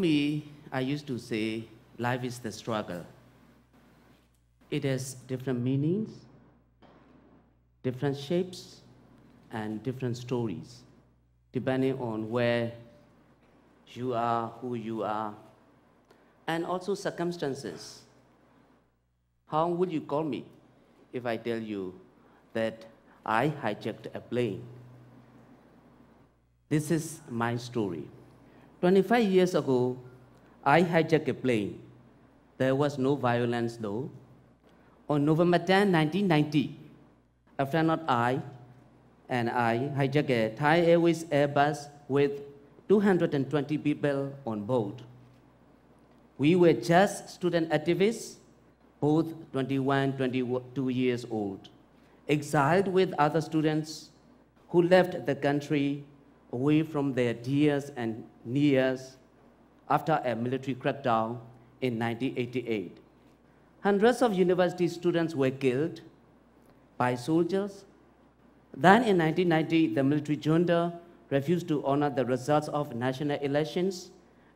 me, I used to say, life is the struggle. It has different meanings, different shapes, and different stories, depending on where you are, who you are, and also circumstances. How would you call me if I tell you that I hijacked a plane? This is my story. 25 years ago, I hijacked a plane. There was no violence though. On November 10, 1990, a friend of I hijacked a Thai Airways Airbus with 220 people on board. We were just student activists, both 21, 22 years old, exiled with other students who left the country away from their dears and nears after a military crackdown in 1988. Hundreds of university students were killed by soldiers. Then in 1990, the military junta refused to honor the results of national elections,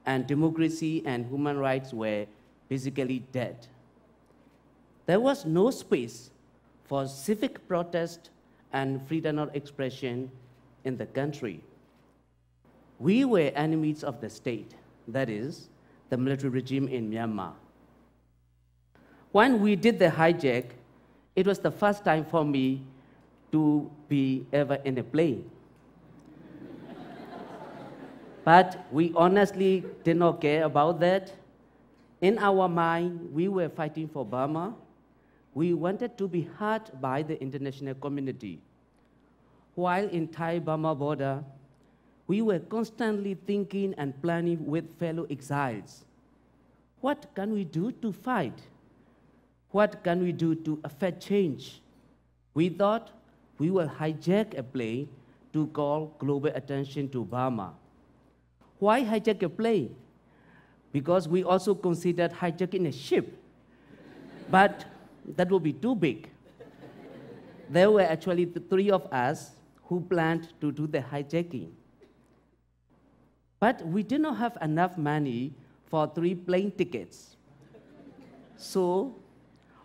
and democracy and human rights were basically dead. There was no space for civic protest and freedom of expression in the country. We were enemies of the state, that is, the military regime in Myanmar. When we did the hijack, it was the first time for me to be ever in a plane. But we honestly did not care about that. In our mind, we were fighting for Burma. We wanted to be heard by the international community. While in Thai-Burma border, we were constantly thinking and planning with fellow exiles. What can we do to fight? What can we do to affect change? We thought we will hijack a plane to call global attention to Burma. Why hijack a plane? Because we also considered hijacking a ship, but that would be too big. There were actually the three of us who planned to do the hijacking. But we did not have enough money for 3 plane tickets. So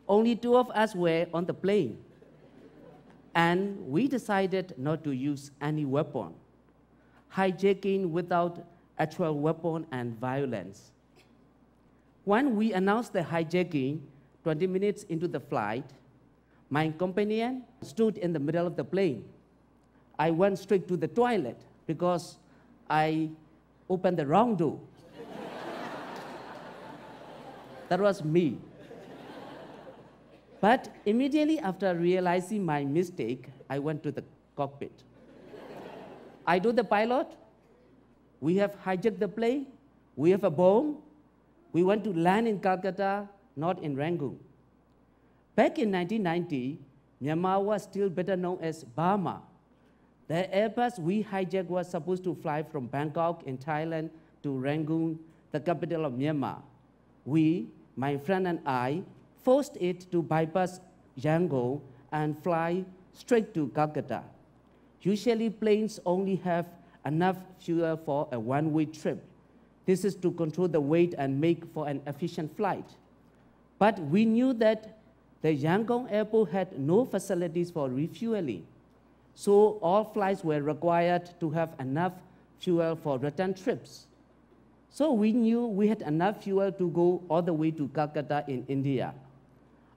only 2 of us were on the plane. And we decided not to use any weapon, hijacking without actual weapon and violence. When we announced the hijacking, 20 minutes into the flight, my companion stood in the middle of the plane. I went straight to the toilet because I opened the wrong door. That was me. But immediately after realizing my mistake, I went to the cockpit. I told the pilot, we have hijacked the plane, we have a bomb, we want to land in Calcutta, not in Rangoon. Back in 1990, Myanmar was still better known as Burma. The Airbus we hijacked was supposed to fly from Bangkok in Thailand to Rangoon, the capital of Myanmar. We, my friend and I, forced it to bypass Yangon and fly straight to Calcutta. Usually planes only have enough fuel for a one-way trip. This is to control the weight and make for an efficient flight. But we knew that the Yangon airport had no facilities for refueling. So all flights were required to have enough fuel for return trips. So we knew we had enough fuel to go all the way to Calcutta in India.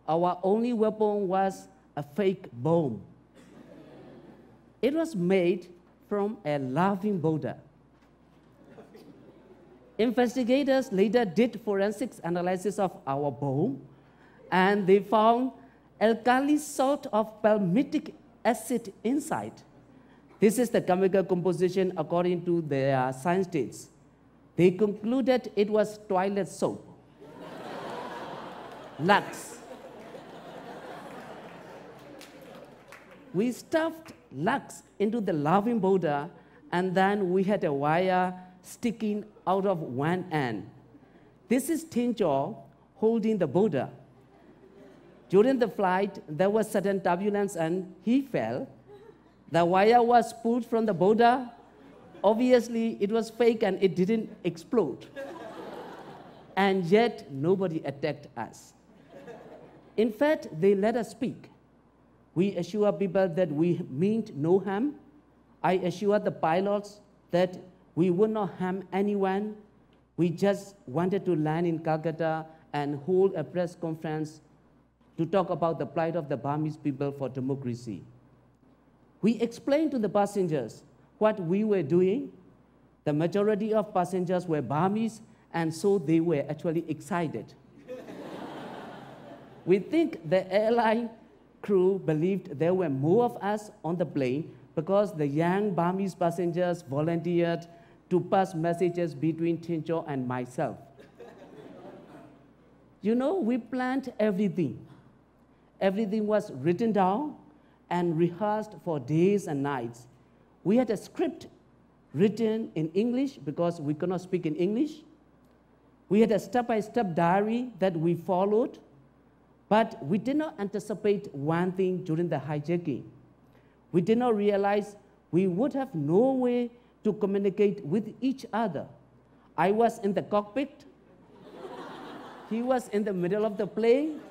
Our only weapon was a fake bomb. It was made from a laughing Buddha. Investigators later did forensics analysis of our bomb, and they found alkali salt of palmitic acid inside. This is the chemical composition according to their scientists. They concluded it was toilet soap. Lux. We stuffed Lux into the laughing Buddha, and then we had a wire sticking out of one end. This is Tinjaw holding the Buddha. During the flight, there was sudden turbulence and he fell. The wire was pulled from the Buddha. Obviously, it was fake and it didn't explode. and yet nobody attacked us. In fact, they let us speak. We assure people that we meant no harm. I assure the pilots that we would not harm anyone. We just wanted to land in Calcutta and hold a press conference to talk about the plight of the Burmese people for democracy. We explained to the passengers what we were doing. The majority of passengers were Burmese, and so they were actually excited. We think the airline crew believed there were more of us on the plane because the young Burmese passengers volunteered to pass messages between Tincho and myself. You know, we planned everything. Everything was written down and rehearsed for days and nights. We had a script written in English because we could not speak in English. We had a step-by-step diary that we followed, but we did not anticipate one thing during the hijacking. We did not realize we would have no way to communicate with each other. I was in the cockpit. He was in the middle of the plane.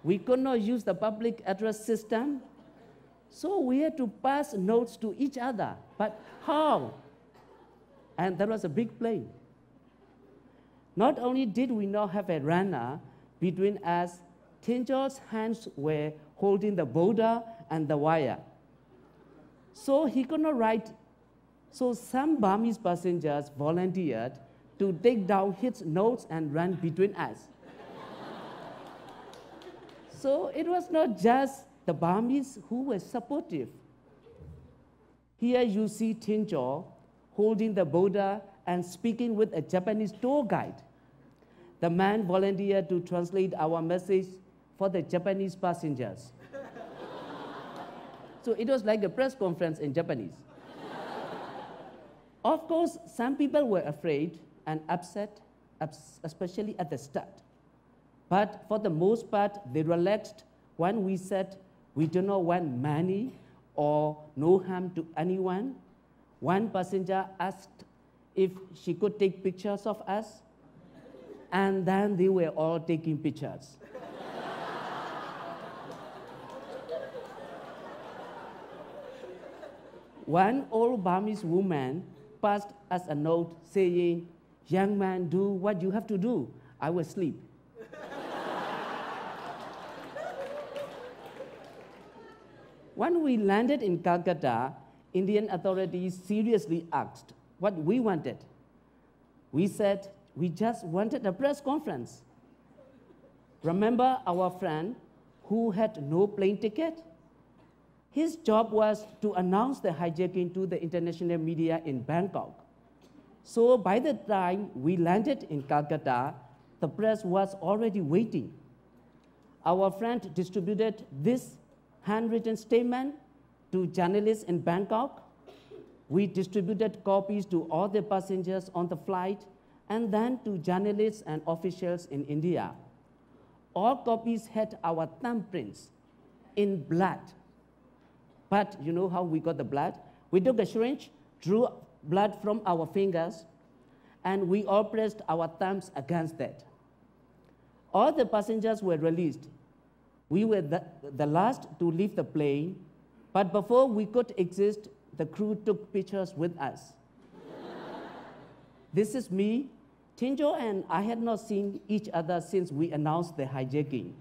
We could not use the public address system. So we had to pass notes to each other. But how? And that was a big plane. Not only did we not have a runner between us, Tincho's hands were holding the border and the wire. So he could not write. So some Burmese passengers volunteered to take down his notes and run between us. So it was not just the Burmese who were supportive. Here you see Tincho holding the border and speaking with a Japanese tour guide. The man volunteered to translate our message for the Japanese passengers. So it was like a press conference in Japanese. Of course, some people were afraid and upset, especially at the start. But for the most part, they relaxed when we said we do not want money or no harm to anyone. One passenger asked if she could take pictures of us, and then they were all taking pictures. One old Burmese woman passed us a note saying, "Young man, do what you have to do. I will sleep." When we landed in Calcutta, Indian authorities seriously asked what we wanted. We said we just wanted a press conference. Remember our friend who had no plane ticket? His job was to announce the hijacking to the international media in Bangkok. So by the time we landed in Calcutta, the press was already waiting. Our friend distributed this handwritten statement to journalists in Bangkok. We distributed copies to all the passengers on the flight and then to journalists and officials in India. All copies had our thumbprints in blood. But you know how we got the blood? We took a syringe, drew blood from our fingers, and we all pressed our thumbs against that. All the passengers were released. We were the last to leave the plane, but before we could exit, the crew took pictures with us. This is me. Tincho and I had not seen each other since we announced the hijacking.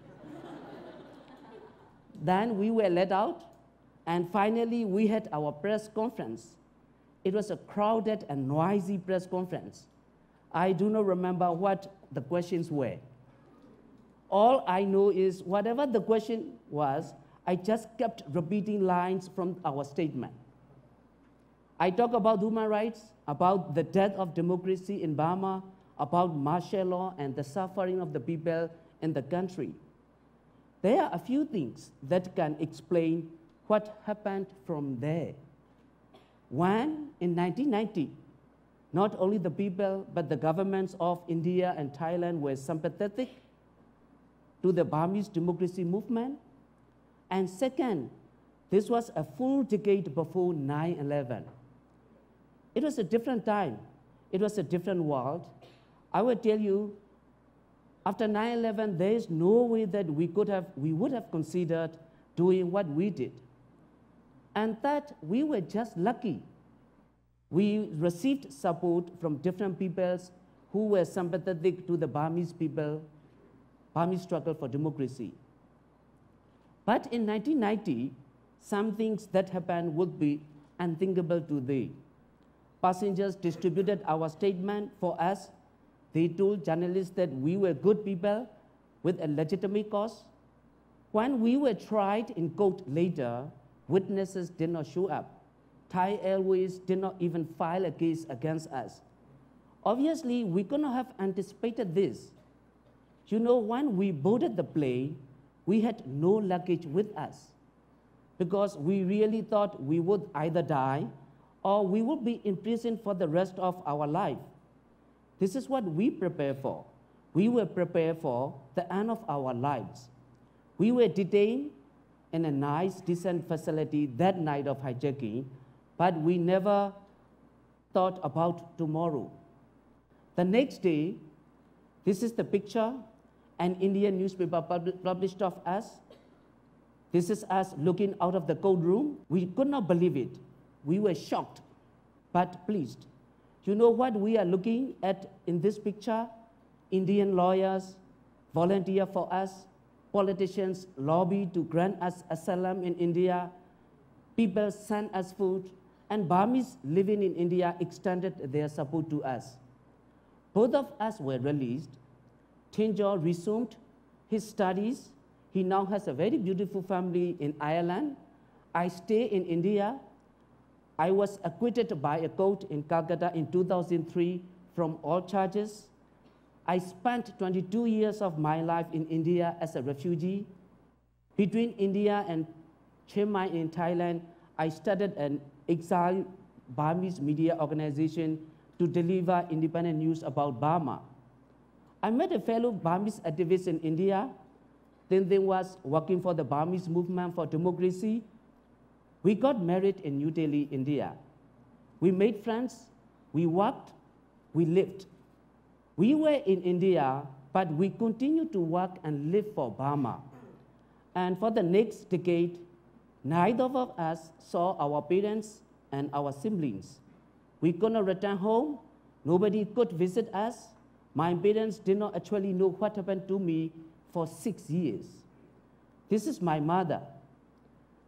Then we were let out, and finally we had our press conference. It was a crowded and noisy press conference. I do not remember what the questions were. All I know is whatever the question was, I just kept repeating lines from our statement. I talk about human rights, about the death of democracy in Burma, about martial law and the suffering of the people in the country. There are a few things that can explain what happened from there. One, in 1990, not only the people, but the governments of India and Thailand were sympathetic to the Burmese democracy movement. And second, this was a full decade before 9/11. It was a different time. It was a different world. I will tell you, after 9/11, there is no way that we would have considered doing what we did. And that we were just lucky. We received support from different peoples who were sympathetic to the Burmese people, Burmese struggle for democracy. But in 1990, some things that happened would be unthinkable today. Passengers distributed our statement for us. They told journalists that we were good people with a legitimate cause. When we were tried in court later, witnesses did not show up. Thai Airways did not even file a case against us. Obviously, we could not have anticipated this. You know, when we boarded the plane, we had no luggage with us because we really thought we would either die or we would be in prison for the rest of our life. This is what we prepared for. We were prepared for the end of our lives. We were detained in a nice, decent facility that night of hijacking, but we never thought about tomorrow. The next day, this is the picture an Indian newspaper published of us. This is us looking out of the courtroom. We could not believe it. We were shocked, but pleased. You know what we are looking at in this picture? Indian lawyers volunteer for us. Politicians lobby to grant us asylum in India. People send us food. And Burmese living in India extended their support to us. Both of us were released. Tinjor resumed his studies. He now has a very beautiful family in Ireland. I stay in India. I was acquitted by a court in Calcutta in 2003 from all charges. I spent 22 years of my life in India as a refugee. Between India and Soe Myint in Thailand, I started an exiled Burmese media organization to deliver independent news about Burma. I met a fellow Burmese activist in India. Then there was working for the Burmese movement for democracy. We got married in New Delhi, India. We made friends, we worked, we lived. We were in India, but we continued to work and live for Burma. And for the next decade, neither of us saw our parents and our siblings. We could not return home. Nobody could visit us. My parents did not actually know what happened to me for 6 years. This is my mother.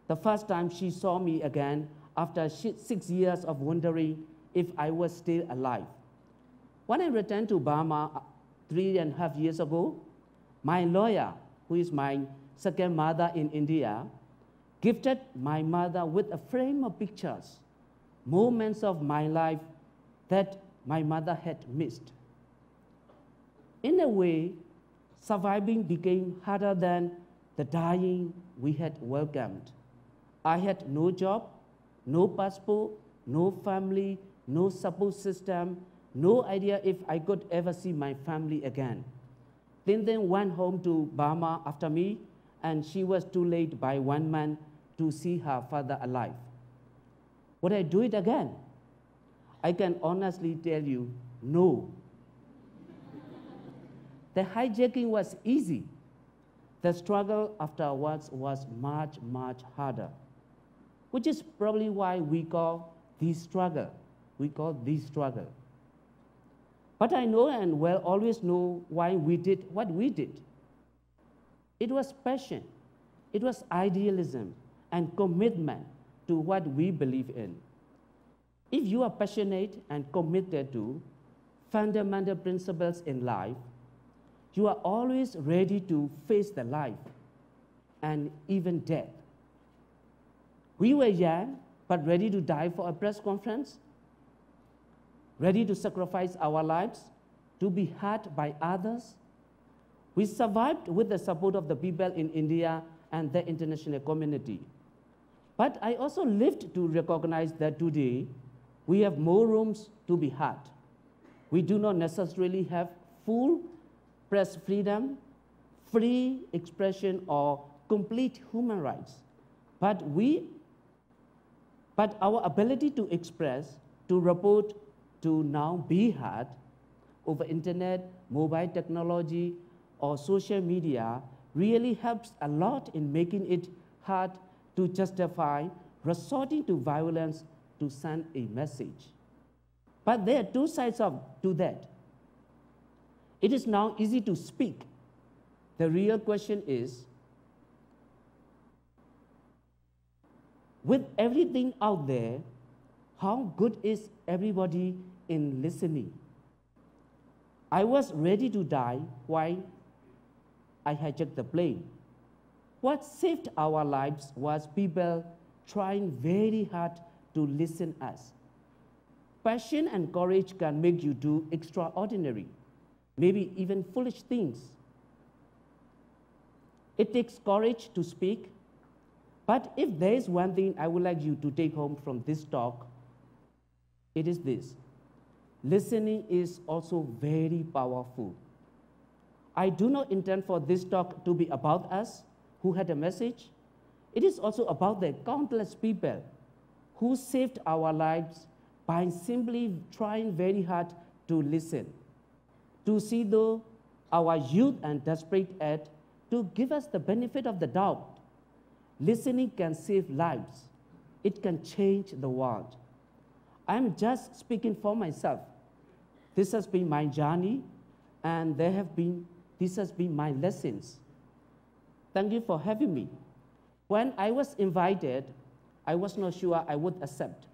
The first time she saw me again after 6 years of wondering if I was still alive. When I returned to Burma 3.5 years ago, my lawyer, who is my second mother in India, gifted my mother with a frame of pictures, moments of my life that my mother had missed. In a way, surviving became harder than the dying we had welcomed. I had no job, no passport, no family, no support system, no idea if I could ever see my family again. Then they went home to Burma after me, and she was too late by 1 month to see her father alive. Would I do it again? I can honestly tell you, no. The hijacking was easy. The struggle afterwards was much, much harder, which is probably why we call this struggle. But I know and will always know why we did what we did. It was passion, it was idealism and commitment to what we believe in. If you are passionate and committed to fundamental principles in life, you are always ready to face the life and even death. We were young, but ready to die for a press conference, ready to sacrifice our lives, to be hurt by others. We survived with the support of the people in India and the international community. But I also lived to recognize that today we have more rooms to be heard. We do not necessarily have full press freedom, free expression, or complete human rights. But our ability to express, to report, to now be heard, over internet, mobile technology, or social media really helps a lot in making it hard to justify resorting to violence to send a message. But there are two sides to that. It is now easy to speak. The real question is, with everything out there, how good is everybody in listening? I was ready to die while I hijacked the plane. What saved our lives was people trying very hard to listen us. Passion and courage can make you do extraordinary, maybe even foolish things. It takes courage to speak, but if there is one thing I would like you to take home from this talk, it is this: listening is also very powerful. I do not intend for this talk to be about us who had a message. It is also about the countless people who saved our lives by simply trying very hard to listen, to see though our youth and desperate at, to give us the benefit of the doubt. Listening can save lives. It can change the world. I'm just speaking for myself. This has been my journey, and this has been my lessons. Thank you for having me. When I was invited, I was not sure I would accept.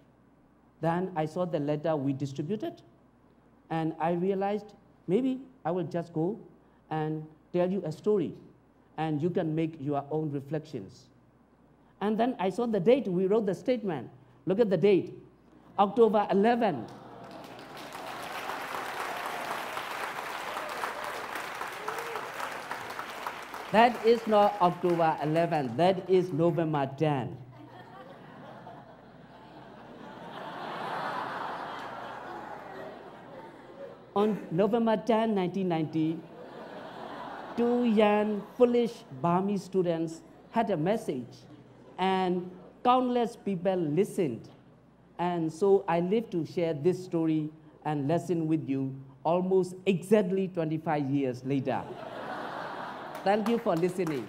Then I saw the letter we distributed, and I realized maybe I will just go and tell you a story, and you can make your own reflections. And then I saw the date we wrote the statement. Look at the date, October 11. That is not October 11, that is November 10. On November 10, 1990, two young, foolish Burmese students had a message, and countless people listened. And so I live to share this story and lesson with you almost exactly 25 years later. Thank you for listening.